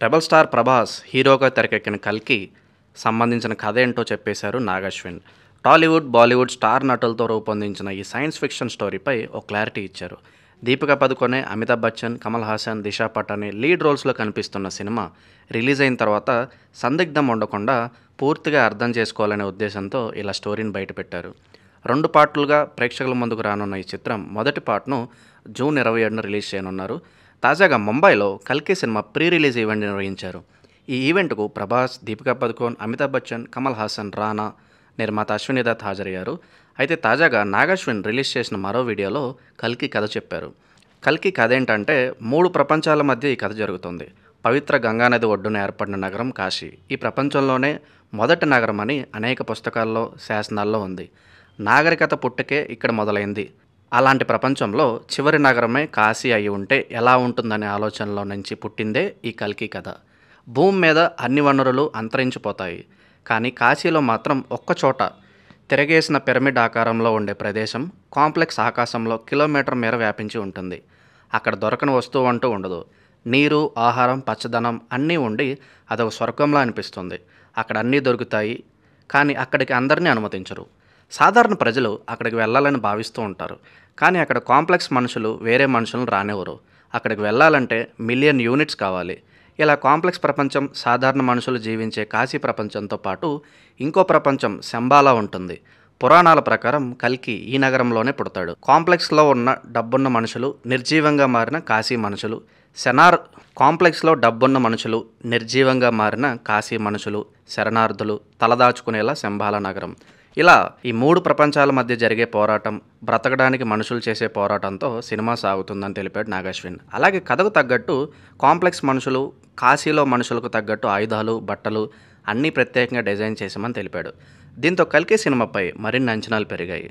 Rebel star Prabhas హీరోగా తెరకెక్కిన కల్కి సంబంధించిన కథ ఏంటో చెప్పేశారు నాగశ్విన్. టాలీవుడ్, బాలీవుడ్ స్టార్ నటులతో రూపొందించిన ఈ సైన్స్ ఫిక్షన్ స్టోరీపై ఓ క్లారిటీ ఇచ్చారు. దీపికా పదుకొనే, అమితాబ్ బచ్చన్, కమల్ హాసన్, దిశా పటాని లీడ్ రోల్స్లో కనిపిస్తున్న సినిమా రిలీజ్ అయిన తర్వాత సందిగ్ధం ఉండకుండా పూర్తిగా అర్థం చేసుకోవాలనే ఉద్దేశంతో ఇలా స్టోరీని బయటపెట్టారు. 2 పార్టులుగా ప్రేక్షకుల ముందుకు రానున్న ఈ చిత్రం మొదటి పార్ట్ను జూన్ 27న రిలీజ్ చేయనున్నారు. తాజాగా ముంబైలో కల్కి సినిమా ప్రీ రిలీజ్ ఈవెంట్ నిర్వహించారు. ఈ ఈవెంట్కు ప్రభాస్, దీపికా పదుకోన్, అమితాబ్ బచ్చన్, కమల్ హాసన్, రానా, నిర్మాత అశ్విని దత్ హాజరయ్యారు. అయితే తాజాగా నాగశ్విన్ రిలీజ్ చేసిన మరో వీడియోలో కల్కి కథ చెప్పారు. కల్కి కథ ఏంటంటే 3 ప్రపంచాల మధ్య ఈ కథ జరుగుతుంది. పవిత్ర గంగానది ఒడ్డున ఏర్పడిన నగరం కాశీ ఈ ప్రపంచంలోనే మొదటి నగరం అని అనేక పుస్తకాల్లో, శాసనాల్లో ఉంది. నాగరికత పుట్టుకే ఇక్కడ మొదలైంది. అలాంటి ప్రపంచంలో చివరి నగరమే కాశీ అయి ఉంటే ఎలా ఉంటుందనే ఆలోచనలో నుంచి పుట్టిందే ఈ కల్కి కథ. భూమి మీద అన్ని వనరులు అంతరించిపోతాయి, కానీ కాశీలో మాత్రం ఒక్కచోట తిరగేసిన పిరమిడ్ ఆకారంలో ఉండే ప్రదేశం కాంప్లెక్స్ ఆకాశంలో కిలోమీటర్ మేర వ్యాపించి ఉంటుంది. అక్కడ దొరకని వస్తువు అంటూ ఉండదు. నీరు, ఆహారం, పచ్చదనం అన్నీ ఉండి అదొక స్వర్గంలా అనిపిస్తుంది. అక్కడ అన్నీ దొరుకుతాయి, కానీ అక్కడికి అందరినీ అనుమతించరు. సాధారణ ప్రజలు అక్కడికి వెళ్ళాలని భావిస్తూ ఉంటారు, కానీ అక్కడ కాంప్లెక్స్ మనుషులు వేరే మనుషులను రానివ్వరు. అక్కడికి వెళ్ళాలంటే మిలియన్ యూనిట్స్ కావాలి. ఇలా కాంప్లెక్స్ ప్రపంచం సాధారణ మనుషులు జీవించే కాశీ ప్రపంచంతో పాటు ఇంకో ప్రపంచం శంబాలా ఉంటుంది. పురాణాల ప్రకారం కల్కి ఈ నగరంలోనే పుడతాడు. కాంప్లెక్స్లో ఉన్న డబ్బున్న మనుషులు, నిర్జీవంగా మారిన కాశీ మనుషులు, కాంప్లెక్స్లో డబ్బున్న మనుషులు, నిర్జీవంగా మారిన కాశీ మనుషులు, శరణార్థులు తలదాచుకునేలా శంబాలా నగరం. ఇలా ఈ 3 ప్రపంచాల మధ్య జరిగే పోరాటం, బ్రతకడానికి మనుషులు చేసే పోరాటంతో సినిమా సాగుతుందని తెలిపాడు నాగశ్విన్. అలాగే కథకు తగ్గట్టు కాంప్లెక్స్ మనుషులు, కాశీలో మనుషులకు తగ్గట్టు ఆయుధాలు, బట్టలు అన్నీ ప్రత్యేకంగా డిజైన్ చేశామని తెలిపాడు. దీంతో కల్కి సినిమాపై మరిన్ని అంచనాలు పెరిగాయి.